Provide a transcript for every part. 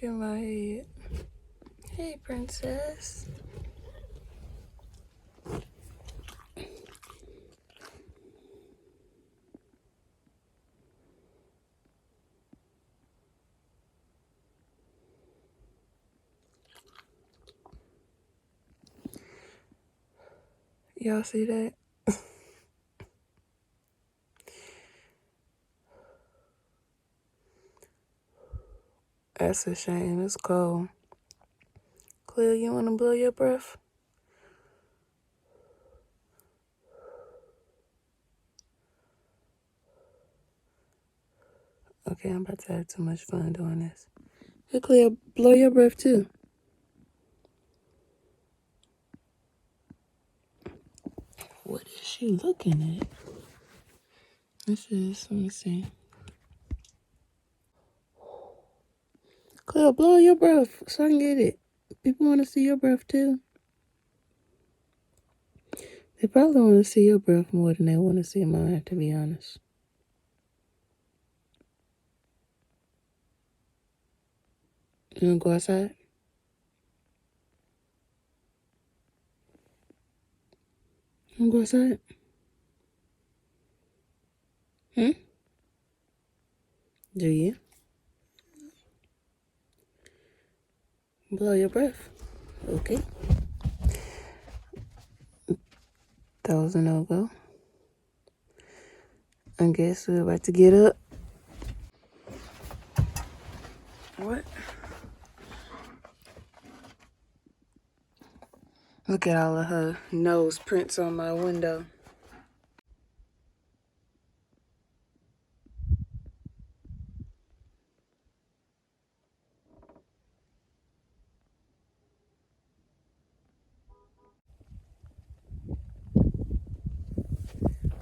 Look at my head. Hey, princess. Y'all see that? That's a shame. It's cold. Cleo, you want to blow your breath? Okay, I'm about to have too much fun doing this. Hey, Cleo, blow your breath too. What is she looking at? Let me see. Cleo, blow your breath so I can get it. People want to see your breath too. They probably want to see your breath more than they want to see mine, to be honest. You want to go outside? You want to go outside? Do you? Blow your breath. Okay. That was a no-go. I guess we're about to get up. What? Look at all of her nose prints on my window.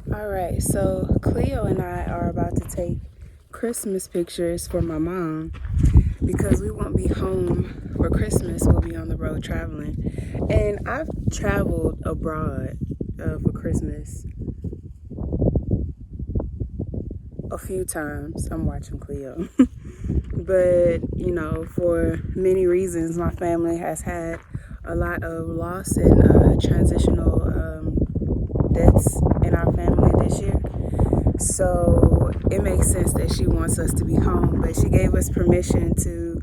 Alright, so Cleo and I are about to take Christmas pictures for my mom because we won't be home for Christmas. We'll be on the road traveling. And I've traveled abroad for Christmas a few times. I'm watching Cleo. But, you know, for many reasons, my family has had a lot of loss and transitional deaths in our family this year. So it makes sense that she wants us to be home, but she gave us permission to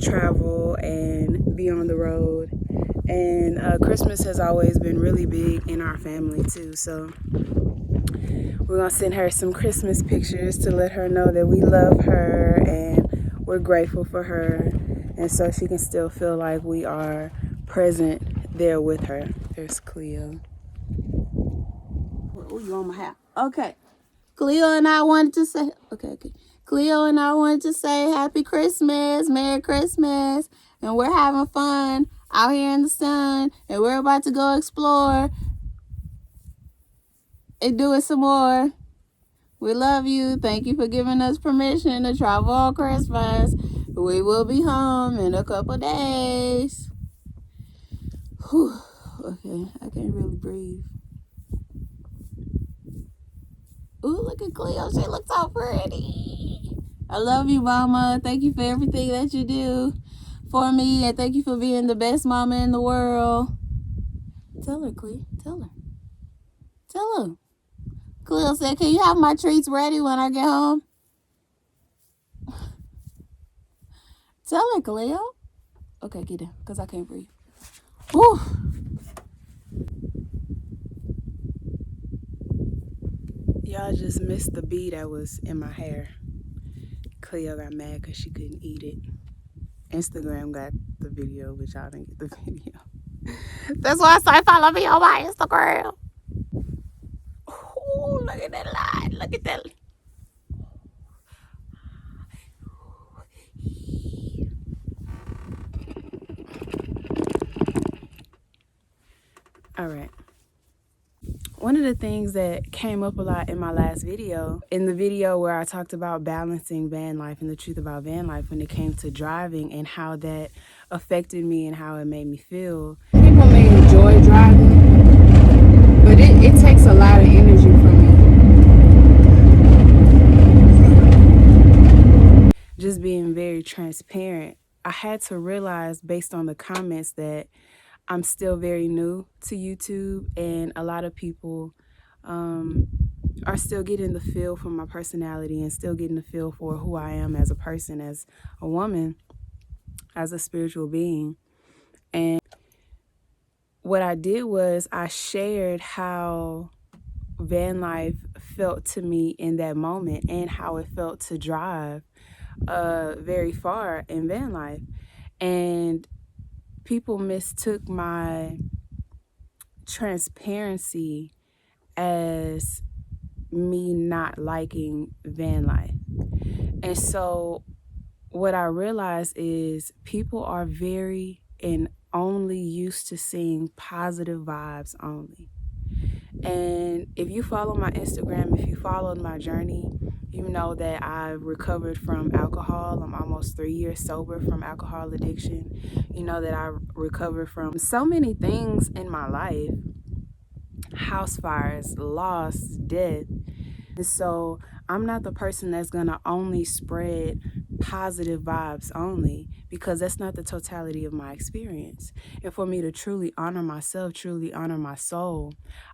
travel and be on the road. And Christmas has always been really big in our family too. So we're gonna send her some Christmas pictures to let her know that we love her and we're grateful for her, and so she can still feel like we are present there with her. There's Cleo. Oh, you on my hat? Okay. Cleo and I wanted to say, Cleo and I wanted to say Happy Christmas, Merry Christmas, and we're having fun out here in the sun, and we're about to go explore and do it some more. We love you. Thank you for giving us permission to travel on Christmas. We will be home in a couple days. Whew. Okay, I can't really breathe. Ooh, look at Cleo. She looks so pretty. I love you, Mama. Thank you for everything that you do for me. And thank you for being the best mama in the world. Tell her, Cleo. Tell her. Tell her. Cleo said, can you have my treats ready when I get home? Tell her, Cleo. Okay, get down, because I can't breathe. Whew. Y'all just missed the bee that was in my hair. Cleo got mad because she couldn't eat it. Instagram got the video, but y'all didn't get the video. That's why I say follow me on my Instagram. Oh, look at that light. Look at that. All right. One of the things that came up a lot in my last video, in the video where I talked about balancing van life and the truth about van life when it came to driving and how that affected me and how it made me feel. People may enjoy driving, but it takes a lot of energy from me. Just being very transparent I had to realize based on the comments that I'm still very new to YouTube, and a lot of people are still getting the feel for my personality and still getting the feel for who I am as a person, as a woman, as a spiritual being. And what I did was I shared how VanLife felt to me in that moment and how it felt to drive very far in VanLife. And people mistook my transparency as me not liking VanLife. And so what I realized is people are very and only used to seeing positive vibes only. And if you follow my Instagram, if you followed my journey, you know that I've recovered from alcohol. I'm almost 3 years sober from alcohol addiction. You know that I recovered from so many things in my life: house fires, loss, death. And so I'm not the person that's going to only spread positive vibes only, because that's not the totality of my experience. And for me to truly honor myself, truly honor my soul,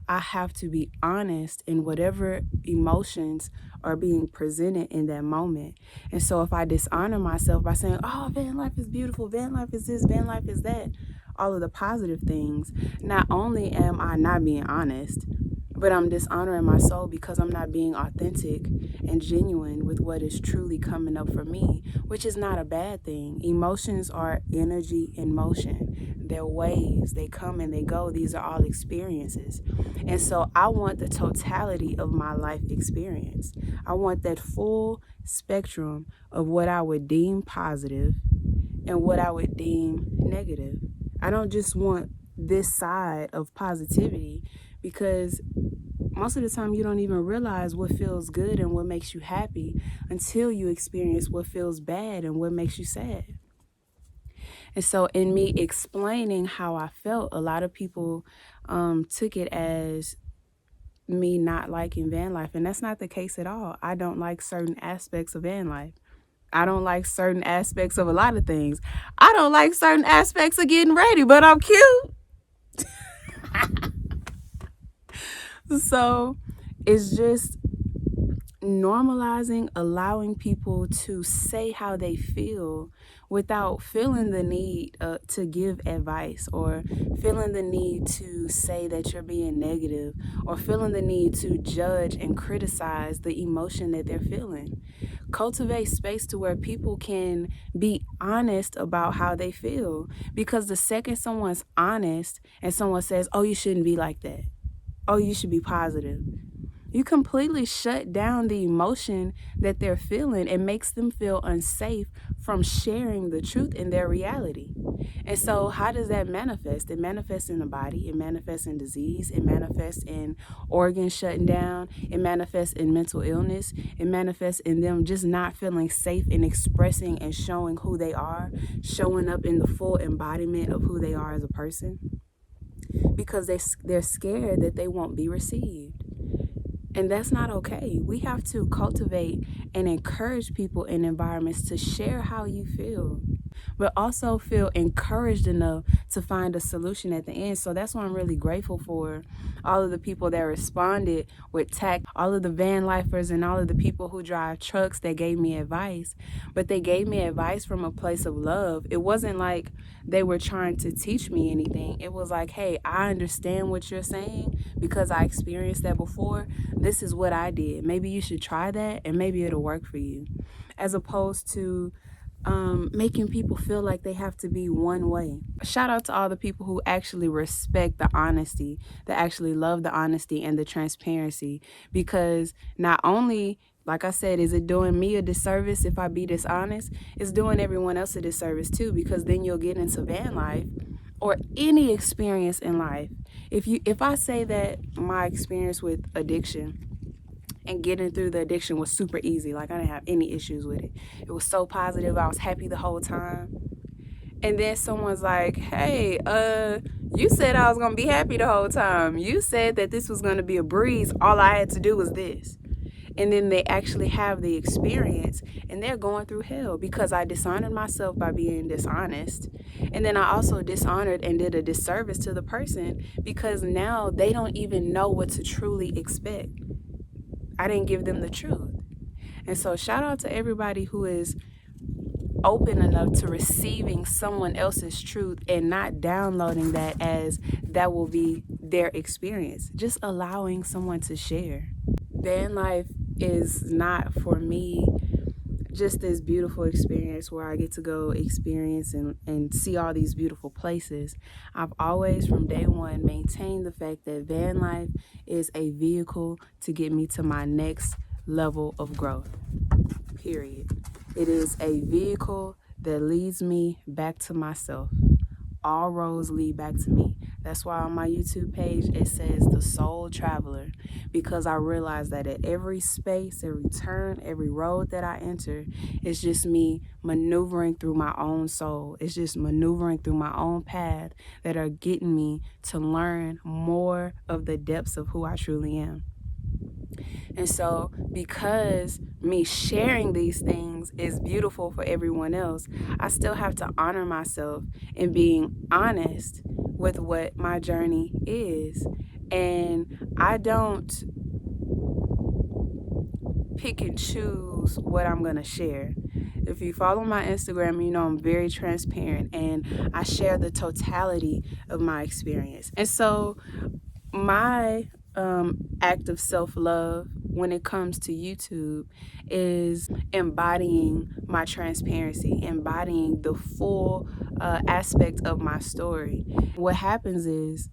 I have to be honest in whatever emotions are being presented in that moment. And so if I dishonor myself by saying, oh, van life is beautiful, van life is this, van life is that, all of the positive things, not only am I not being honest, but I'm dishonoring my soul because I'm not being authentic and genuine with what is truly coming up for me, which is not a bad thing. Emotions are energy in motion. They're waves. They come and they go. These are all experiences. And so I want the totality of my life experience. I want that full spectrum of what I would deem positive and what I would deem negative. I don't just want this side of positivity, because most of the time you don't even realize what feels good and what makes you happy until you experience what feels bad and what makes you sad. And so in me explaining how I felt, a lot of people took it as me not liking van life, and that's not the case at all. I don't like certain aspects of van life. I don't like certain aspects of a lot of things. I don't like certain aspects of getting ready, but I'm cute. So it's just normalizing, allowing people to say how they feel without feeling the need to give advice, or feeling the need to say that you're being negative, or feeling the need to judge and criticize the emotion that they're feeling. Cultivate space to where people can be honest about how they feel, because the second someone's honest and someone says, oh, you shouldn't be like that, oh, you should be positive, you completely shut down the emotion that they're feeling and makes them feel unsafe from sharing the truth in their reality. And so how does that manifest? It manifests in the body. It manifests in disease. It manifests in organs shutting down. It manifests in mental illness. It manifests in them just not feeling safe in expressing and showing who they are, showing up in the full embodiment of who they are as a person, because they're scared that they won't be received. And that's not okay. We have to cultivate and encourage people in environments to share how you feel, but also feel encouraged enough to find a solution at the end. So that's why I'm really grateful for all of the people that responded with tact, all of the van lifers and all of the people who drive trucks that gave me advice. But they gave me advice from a place of love. It wasn't like they were trying to teach me anything. It was like, hey, I understand what you're saying because I experienced that before. This is what I did. Maybe you should try that and maybe it'll work for you. As opposed to making people feel like they have to be one way. Shout out to all the people who actually respect the honesty, that actually love the honesty and the transparency, because not only, like I said, is it doing me a disservice if I be dishonest, it's doing everyone else a disservice too, because then you'll get into van life or any experience in life. If I say that my experience with addiction and getting through the addiction was super easy, like I didn't have any issues with it, it was so positive, I was happy the whole time, and then someone's like, hey, you said I was gonna be happy the whole time, you said that this was gonna be a breeze, all I had to do was this, and then they actually have the experience and they're going through hell because I dishonored myself by being dishonest. And then I also dishonored and did a disservice to the person because now they don't even know what to truly expect. I didn't give them the truth. And so shout out to everybody who is open enough to receiving someone else's truth and not downloading that as that will be their experience. Just allowing someone to share. Van life is not for me just this beautiful experience where I get to go experience and see all these beautiful places. I've always from day one maintained the fact that van life is a vehicle to get me to my next level of growth. Period. It is a vehicle that leads me back to myself. All roads lead back to me. That's why on my YouTube page it says the soul traveler, because I realize that at every space, every turn, every road that I enter, it's just me maneuvering through my own soul. It's just maneuvering through my own path that are getting me to learn more of the depths of who I truly am. And so because me sharing these things is beautiful for everyone else, I still have to honor myself in being honest with what my journey is. And I don't pick and choose what I'm going to share. If you follow my Instagram, you know I'm very transparent and I share the totality of my experience. And so my act of self-love when it comes to YouTube is embodying my transparency, embodying the full aspect of my story. What happens is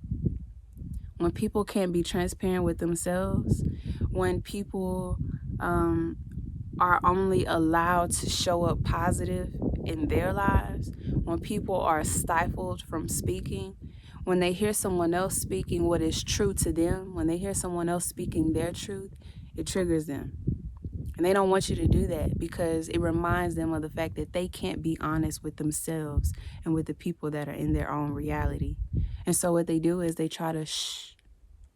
when people can't be transparent with themselves, when people are only allowed to show up positive in their lives, when people are stifled from speaking, when they hear someone else speaking what is true to them, when they hear someone else speaking their truth, it triggers them. And they don't want you to do that because it reminds them of the fact that they can't be honest with themselves and with the people that are in their own reality. And so what they do is they try to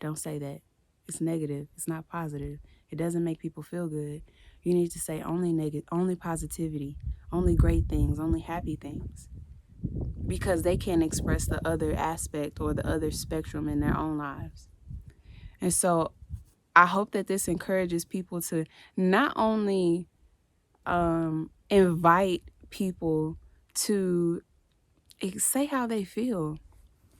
don't say that. It's negative. It's not positive. It doesn't make people feel good. You need to say only negative, only positivity, only great things, only happy things. Because they can't express the other aspect or the other spectrum in their own lives. And so I hope that this encourages people to not only invite people to say how they feel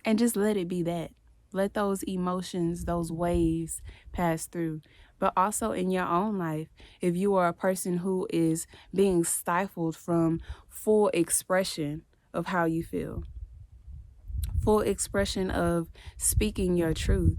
and just let it be that. Let those emotions, those waves pass through. But also in your own life, if you are a person who is being stifled from full expression of how you feel, full expression of speaking your truth,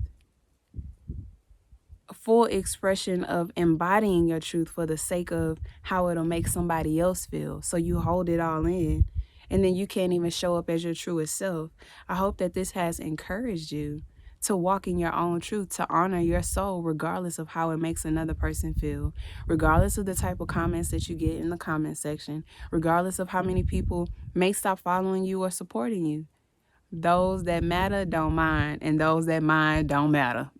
full expression of embodying your truth for the sake of how it'll make somebody else feel. So you hold it all in and then you can't even show up as your truest self. I hope that this has encouraged you to walk in your own truth, to honor your soul regardless of how it makes another person feel, regardless of the type of comments that you get in the comment section, regardless of how many people may stop following you or supporting you. Those that matter don't mind, and those that mind don't matter.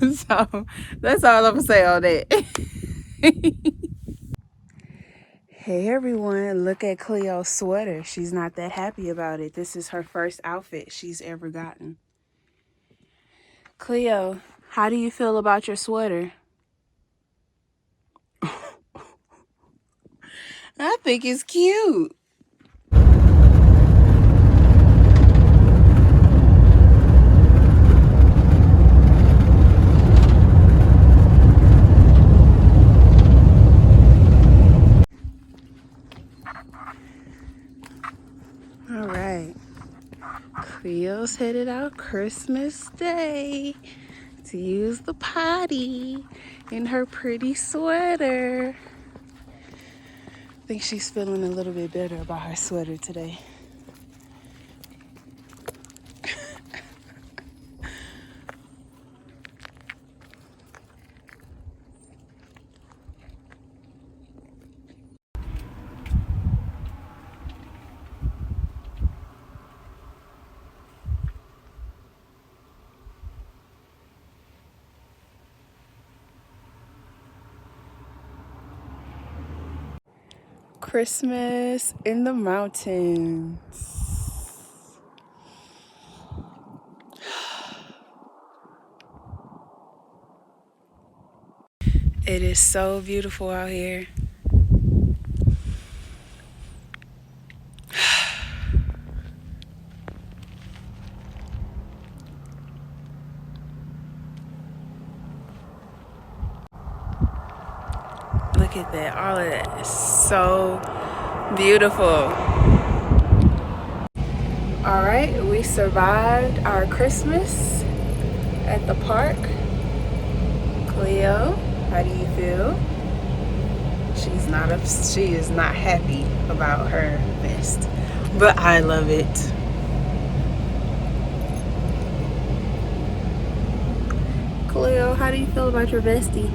So that's all I'm gonna say on that. Hey everyone, look at Cleo's sweater. She's not that happy about it. This is her first outfit she's ever gotten. Cleo, how do you feel about your sweater? I think it's cute. All right. Cleo's headed out Christmas Day to use the potty in her pretty sweater. I think she's feeling a little bit better about her sweater today. Christmas in the mountains. It is so beautiful out here. Look at that. All of that is so beautiful. All right, we survived our Christmas at the park. Cleo, how do you feel? She is not happy about her vest, but I love it. Cleo, how do you feel about your vestie?